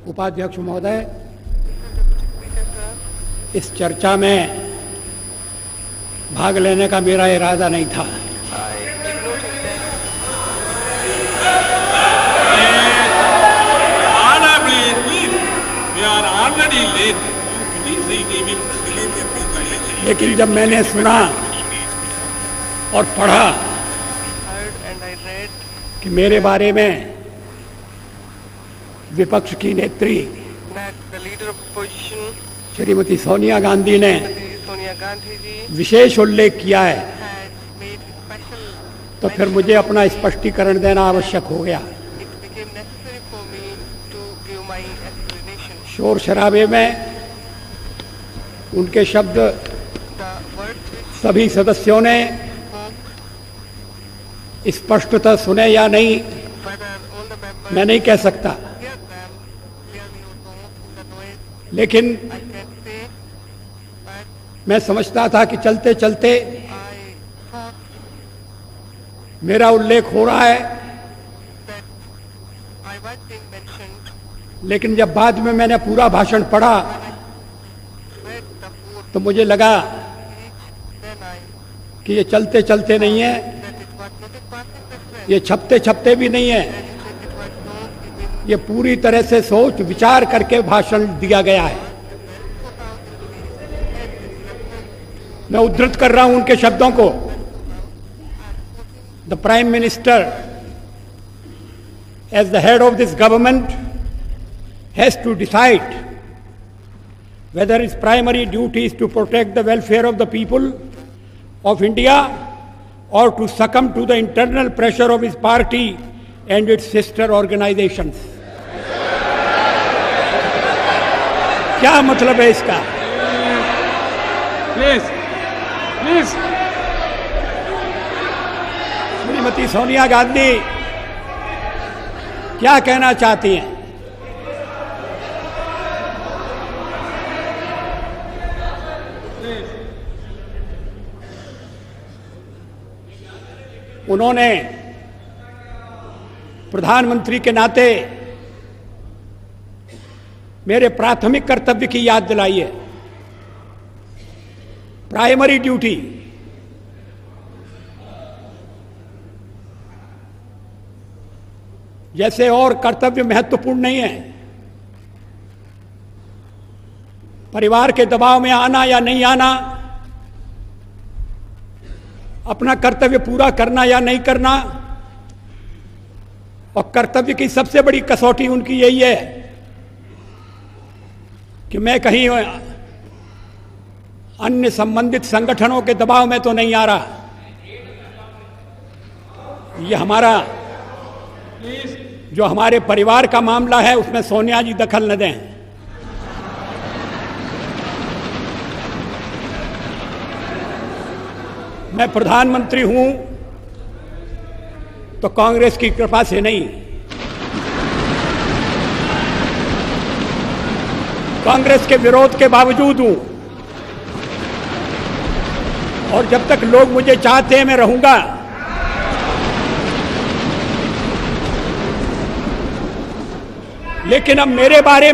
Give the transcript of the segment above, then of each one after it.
उपाध्यक्ष महोदय, इस चर्चा में भाग लेने का मेरा इरादा नहीं था। लेकिन जब मैंने सुना और पढ़ा कि मेरे बारे में विपक्ष की नेत्री श्रीमती सोनिया गांधी ने विशेष उल्लेख किया है, तो फिर मुझे अपना स्पष्टीकरण देना आवश्यक हो गया। शोर शराबे में उनके शब्द सभी सदस्यों ने स्पष्टतः सुने या नहीं, मैं नहीं कह सकता, लेकिन मैं समझता था कि चलते चलते मेरा उल्लेख हो रहा है। लेकिन जब बाद में मैंने पूरा भाषण पढ़ा तो मुझे लगा कि ये चलते चलते नहीं है, ये छपते छपते भी नहीं है, ये पूरी तरह से सोच विचार करके भाषण दिया गया है। मैं उद्धृत कर रहा हूं उनके शब्दों को। The prime minister as the head of this government has to decide whether its primary duty is to protect the welfare of the people of India or to succumb to the internal pressure of his party and its sister organizations. क्या मतलब है इसका? Please. Shrimati Sonia Gandhi क्या कहना चाहती हैं? उन्होंने प्रधानमंत्री के नाते मेरे प्राथमिक कर्तव्य की याद दिलाई है। प्राइमरी ड्यूटी, जैसे और कर्तव्य महत्वपूर्ण नहीं है, परिवार के दबाव में आना या नहीं आना, अपना कर्तव्य पूरा करना या नहीं करना, और कर्तव्य की सबसे बड़ी कसौटी उनकी यही है कि मैं कहीं अन्य संबंधित संगठनों के दबाव में तो नहीं आ रहा। ये हमारा जो हमारे परिवार का मामला है उसमें सोनिया जी दखल न दें। मैं प्रधानमंत्री हूं तो कांग्रेस की कृपा से नहीं, कांग्रेस के विरोध के बावजूद हूं, और जब तक लोग मुझे चाहते हैं मैं रहूंगा। लेकिन अब मेरे बारे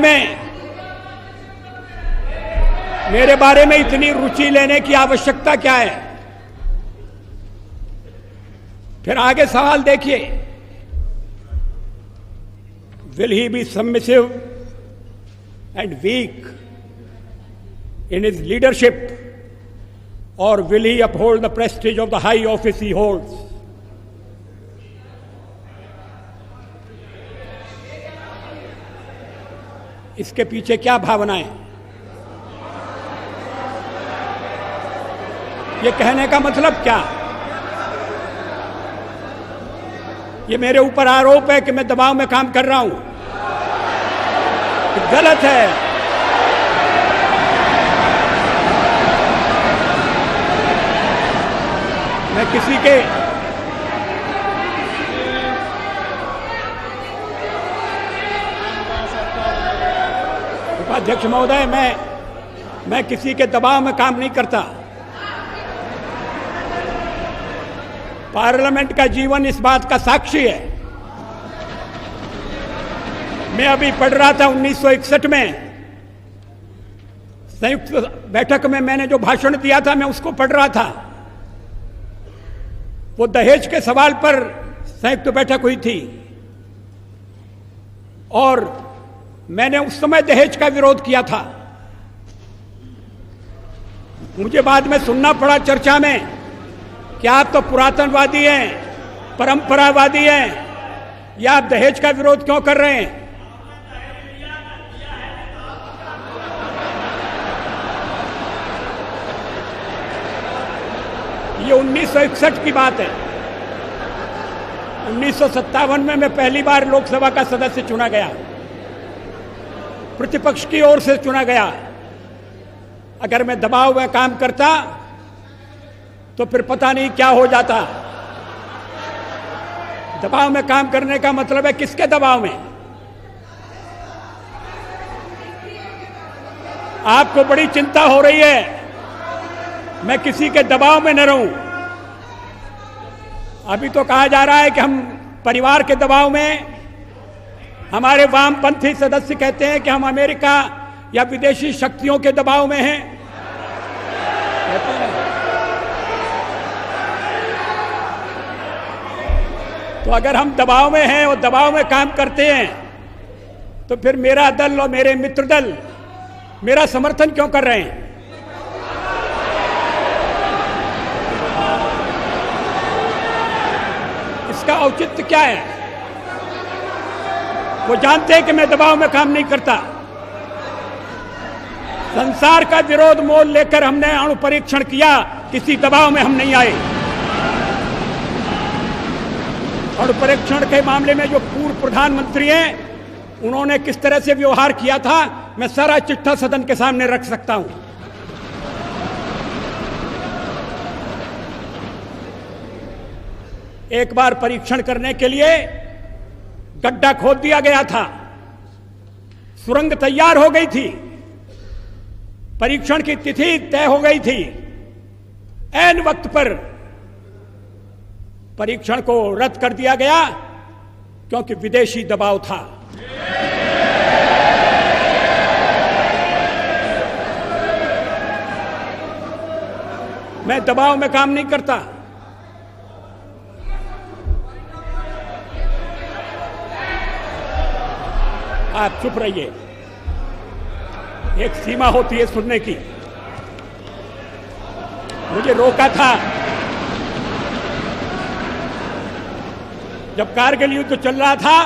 में इतनी रुचि लेने की आवश्यकता क्या है? फिर आगे सवाल देखिए, will he be submissive and weak in his leadership or will he uphold the prestige of the high office he holds? इसके पीछे क्या भावनाएं? ये कहने का मतलब क्या? ये मेरे ऊपर आरोप है कि मैं दबाव में काम कर रहा हूं, गलत है। मैं किसी के उपाध्यक्ष महोदय, मैं किसी के दबाव में काम नहीं करता। पार्लियामेंट का जीवन इस बात का साक्षी है। मैं अभी पढ़ रहा था 1961 में संयुक्त बैठक में मैंने जो भाषण दिया था, मैं उसको पढ़ रहा था। वो दहेज के सवाल पर संयुक्त बैठक हुई थी और मैंने उस समय दहेज का विरोध किया था। मुझे बाद में सुनना पड़ा चर्चा में कि आप तो पुरातनवादी हैं, परंपरावादी हैं, या आप दहेज का विरोध क्यों कर रहे हैं? ये 1961 की बात है। 1957 में मैं पहली बार लोकसभा का सदस्य चुना गया, प्रतिपक्ष की ओर से चुना गया। अगर मैं दबाव में काम करता तो फिर पता नहीं क्या हो जाता। दबाव में काम करने का मतलब है किसके दबाव में? आपको बड़ी चिंता हो रही है मैं किसी के दबाव में न रहूं। अभी तो कहा जा रहा है कि हम परिवार के दबाव में, हमारे वामपंथी सदस्य कहते हैं कि हम अमेरिका या विदेशी शक्तियों के दबाव में हैं। कहते हैं। तो अगर हम दबाव में हैं और दबाव में काम करते हैं तो फिर मेरा दल और मेरे मित्र दल मेरा समर्थन क्यों कर रहे हैं? इसका औचित्य क्या है? वो जानते हैं कि मैं दबाव में काम नहीं करता। संसार का विरोध मोल लेकर हमने अणु परीक्षण किया, किसी दबाव में हम नहीं आए। अणु परीक्षण के मामले में जो पूर्व प्रधानमंत्री हैं उन्होंने किस तरह से व्यवहार किया था, मैं सारा चिट्ठा सदन के सामने रख सकता हूं। एक बार परीक्षण करने के लिए गड्ढा खोद दिया गया था, सुरंग तैयार हो गई थी, परीक्षण की तिथि तय हो गई थी। ऐन वक्त पर परीक्षण को रद्द कर दिया गया क्योंकि विदेशी दबाव था। मैं दबाव में काम नहीं करता। आप चुप रहिए, एक सीमा होती है सुनने की। मुझे रोका था जब कारगिल युद्ध चल रहा था,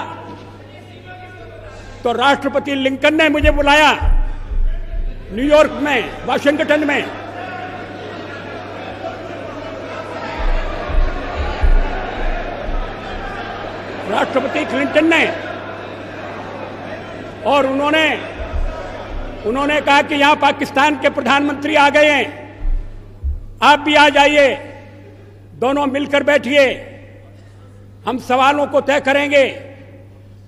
तो राष्ट्रपति लिंकन ने मुझे बुलाया न्यूयॉर्क में, वाशिंगटन में। राष्ट्रपति क्लिंटन ने, और उन्होंने कहा कि यहां पाकिस्तान के प्रधानमंत्री आ गए हैं, आप भी आ जाइए, दोनों मिलकर बैठिए, हम सवालों को तय करेंगे।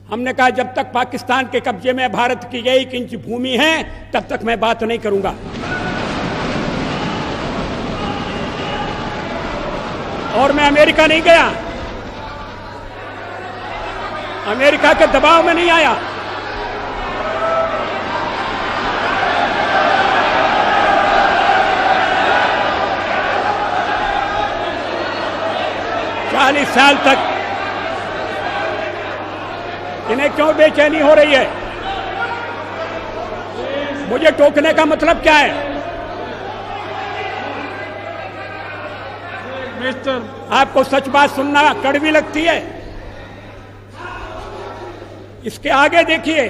हमने कहा जब तक पाकिस्तान के कब्जे में भारत की 1 इंच भूमि है तब तक मैं बात नहीं करूंगा। और मैं अमेरिका नहीं गया, अमेरिका के दबाव में नहीं आया। चालीस साल तक इन्हें क्यों बेचैनी हो रही है? मुझे टोकने का मतलब क्या है? मिस्टर, आपको सच बात सुनना कड़वी लगती है? इसके आगे देखिए,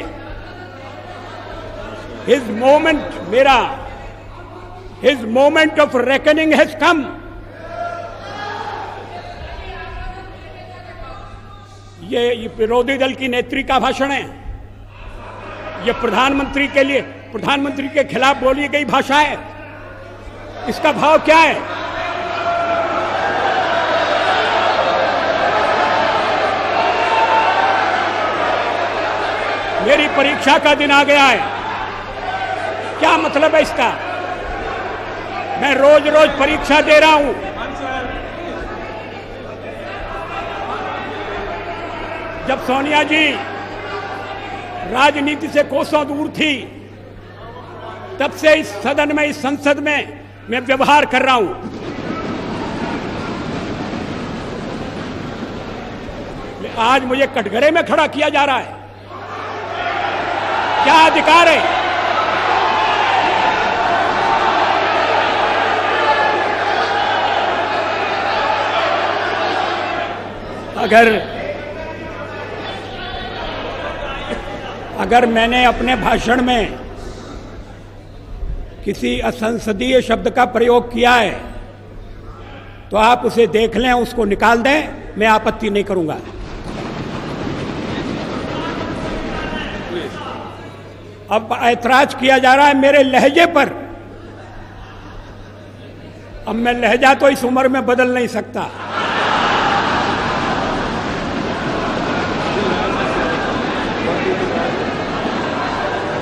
his moment of reckoning has come. ये विरोधी दल की नेत्री का भाषण है, ये प्रधानमंत्री के लिए, प्रधानमंत्री के खिलाफ बोली गई भाषा है। इसका भाव क्या है? मेरी परीक्षा का दिन आ गया है, क्या मतलब है इसका? मैं रोज रोज परीक्षा दे रहा हूं। जब सोनिया जी राजनीति से कोसों दूर थी, तब से इस सदन में, इस संसद में मैं व्यवहार कर रहा हूं। आज मुझे कटघरे में खड़ा किया जा रहा है, क्या अधिकार है? अगर मैंने अपने भाषण में किसी असंसदीय शब्द का प्रयोग किया है तो आप उसे देख लें, उसको निकाल दें, मैं आपत्ति नहीं करूंगा। अब ऐतराज किया जा रहा है मेरे लहजे पर। अब मैं लहजा तो इस उम्र में बदल नहीं सकता।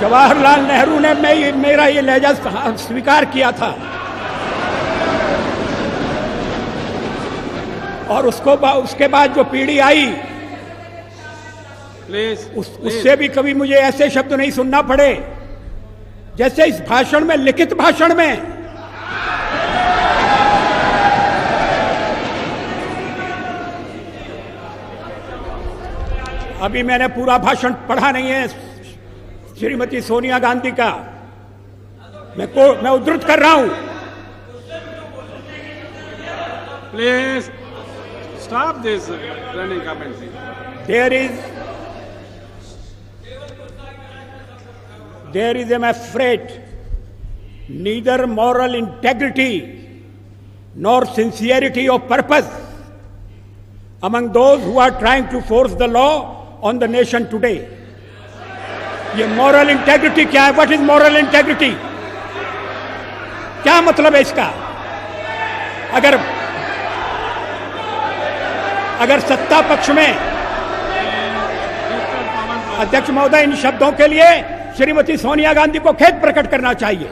जवाहरलाल नेहरू ने मेरा ये लहजा स्वीकार किया था और उसके बाद जो पीढ़ी आई उससे भी कभी मुझे ऐसे शब्द नहीं सुनना पड़े जैसे इस भाषण में, लिखित भाषण में। अभी मैंने पूरा भाषण पढ़ा नहीं है श्रीमती सोनिया गांधी का, मैं उद्धृत कर रहा हूं। Please stop this running commentary. There is, I am afraid, neither moral integrity nor sincerity of purpose among those who are trying to force the law on the nation today. ये moral integrity क्या है? What is moral integrity? क्या मतलब है इसका? अगर सत्ता पक्ष में, अध्यक्ष महोदय, इन शब्दों के लिए श्रीमती सोनिया गांधी को खेद प्रकट करना चाहिए।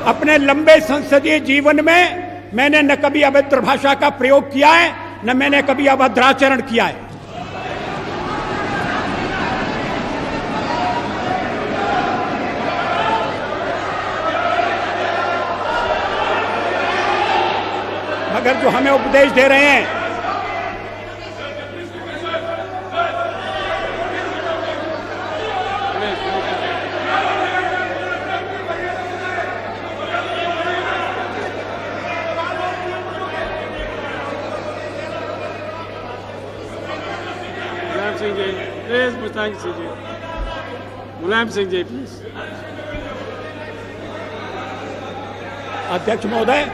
अपने लंबे संसदीय जीवन में मैंने न कभी अभद्र भाषा का प्रयोग किया है, न मैंने कभी अभद्राचरण किया है। मगर जो हमें उपदेश दे रहे हैं, मुलायम सिंह जी प्लीज। अध्यक्ष महोदय,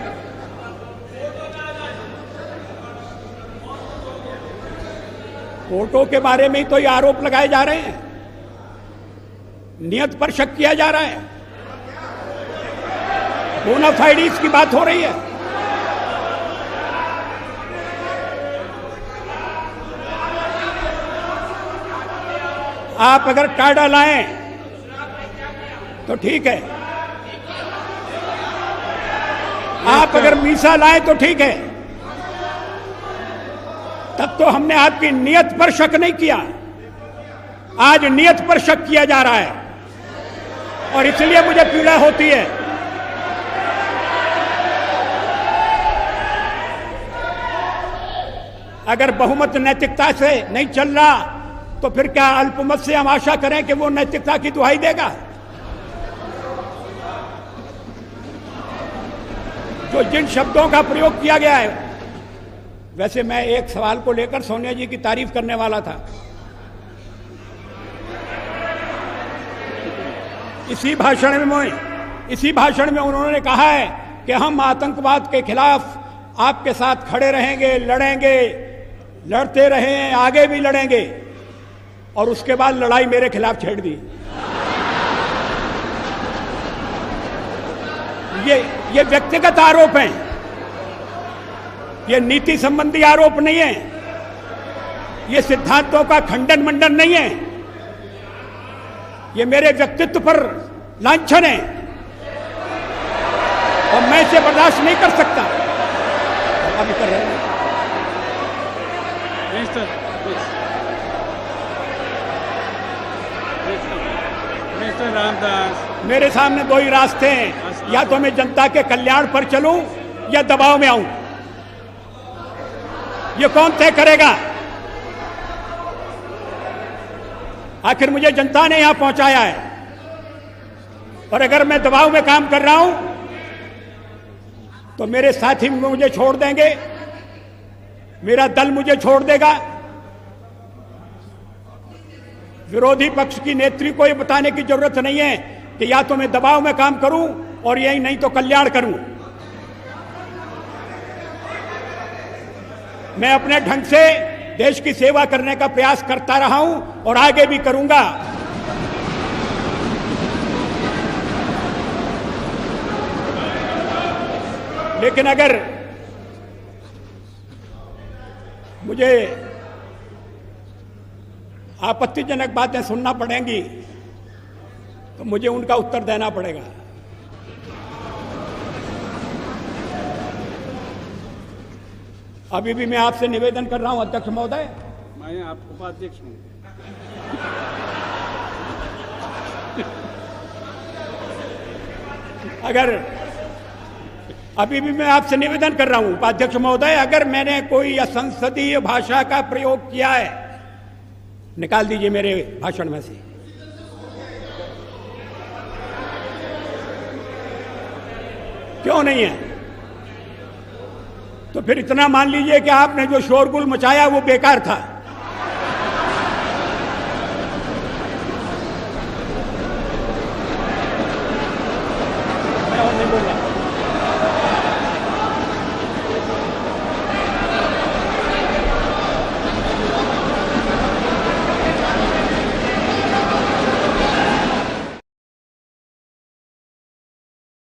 कोर्टों के बारे में ही तो ये आरोप लगाए जा रहे हैं, नियत पर शक किया जा रहा है, बोनाफाइडीज की बात हो रही है। आप अगर टाडा लाएं तो ठीक है, आप अगर मीसा लाएं तो ठीक है, तब तो हमने आपकी नियत पर शक नहीं किया। आज नियत पर शक किया जा रहा है और इसलिए मुझे पीड़ा होती है। अगर बहुमत नैतिकता से नहीं चल रहा तो फिर क्या अल्पमत से हम आशा करें कि वो नैतिकता की दुहाई देगा? जो जिन शब्दों का प्रयोग किया गया है, वैसे मैं एक सवाल को लेकर सोनिया जी की तारीफ करने वाला था। इसी भाषण में उन्होंने कहा है कि हम आतंकवाद के खिलाफ आपके साथ खड़े रहेंगे, लड़ेंगे, लड़ते रहे हैं, आगे भी लड़ेंगे, और उसके बाद लड़ाई मेरे खिलाफ छेड़ दी। ये व्यक्तिगत आरोप हैं, ये नीति संबंधी आरोप नहीं है, ये सिद्धांतों का खंडन मंडन नहीं है, ये मेरे व्यक्तित्व पर लांछन है और मैं इसे बर्दाश्त नहीं कर सकता। अभी कर रहे हैं। Mr. Please. Mr. Ramdas. मेरे सामने दो ही रास्ते हैं, या तो मैं जनता के कल्याण पर चलूं या दबाव में आऊं। ये कौन तय करेगा? आखिर मुझे जनता ने यहां पहुंचाया है, और अगर मैं दबाव में काम कर रहा हूं तो मेरे साथी मुझे छोड़ देंगे, मेरा दल मुझे छोड़ देगा। विरोधी पक्ष की नेत्री को यह बताने की जरूरत नहीं है कि या तो मैं दबाव में काम करूं और यही नहीं तो कल्याण करूं। मैं अपने ढंग से देश की सेवा करने का प्रयास करता रहा हूं और आगे भी करूंगा। लेकिन अगर मुझे आपत्तिजनक बातें सुनना पड़ेंगी तो मुझे उनका उत्तर देना पड़ेगा। अभी भी मैं आपसे निवेदन कर रहा हूं अध्यक्ष महोदय, मैं आप उपाध्यक्ष हूँ। अगर अभी भी मैं आपसे निवेदन कर रहा हूं उपाध्यक्ष महोदय, अगर मैंने कोई असंसदीय भाषा का प्रयोग किया है, निकाल दीजिए मेरे भाषण में से। क्यों नहीं है? तो फिर इतना मान लीजिए कि आपने जो शोरगुल मचाया वो बेकार था।